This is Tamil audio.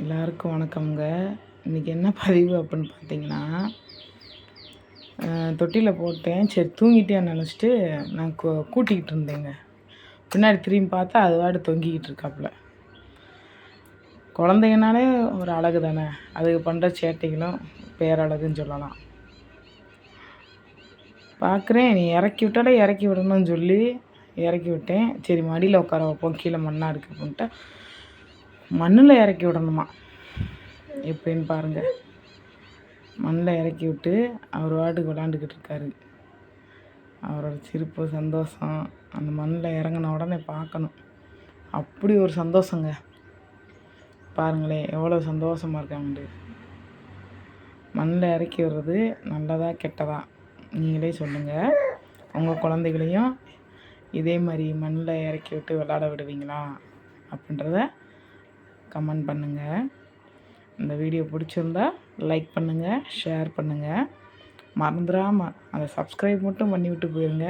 எல்லாருக்கும் வணக்கம்ங்க. இன்றைக்கி என்ன பதிவு அப்படின்னு பார்த்தீங்கன்னா, தொட்டியில் போட்டேன். சரி தூங்கிட்டேன்னு நினச்சிட்டு நான் கூட்டிக்கிட்டு இருந்தேங்க. பின்னாடி திரும்பி பார்த்தா அது பாட்டு தொங்கிக்கிட்டு இருக்காப்புல. குழந்தைங்கனாலே ஒரு அழகு தானே, அதுக்கு பண்ணுற சேட்டைகளும் பேரழகுன்னு சொல்லலாம். பார்க்குறேன், நீ இறக்கி விட்டாலே இறக்கி விடணும்னு சொல்லி இறக்கி விட்டேன். சரி மடியில் உட்கார வைப்போம், கீழே மண்ணாக இருக்குது அப்படின்ட்டு மண்ணில் இறக்கி விடணுமா எப்படின்னு பாருங்கள். மண்ணில் இறக்கி விட்டு அவர் வாட்டுக்கு விளாண்டுக்கிட்டு இருக்காரு. அவரோட சிரிப்பு சந்தோஷம் அந்த மண்ணில் இறங்கின உடனே பார்க்கணும். அப்படி ஒரு சந்தோஷங்க. பாருங்களேன் எவ்வளோ சந்தோஷமாக இருக்காங்கண்டு. மண்ணில் இறக்கி விடுறது நல்லதா கெட்டதா நீங்களே சொல்லுங்கள். உங்கள் குழந்தைகளையும் இதே மாதிரி மண்ணில் இறக்கி விட்டு விளாட விடுவீங்களா அப்படின்றத கமெண்ட் பண்ணுங்கள். இந்த வீடியோ பிடிச்சிருந்தா லைக் பண்ணுங்கள், ஷேர் பண்ணுங்கள். மறந்துடாமல் அதை சப்ஸ்கிரைப் மட்டும் பண்ணிவிட்டு போயிருங்க.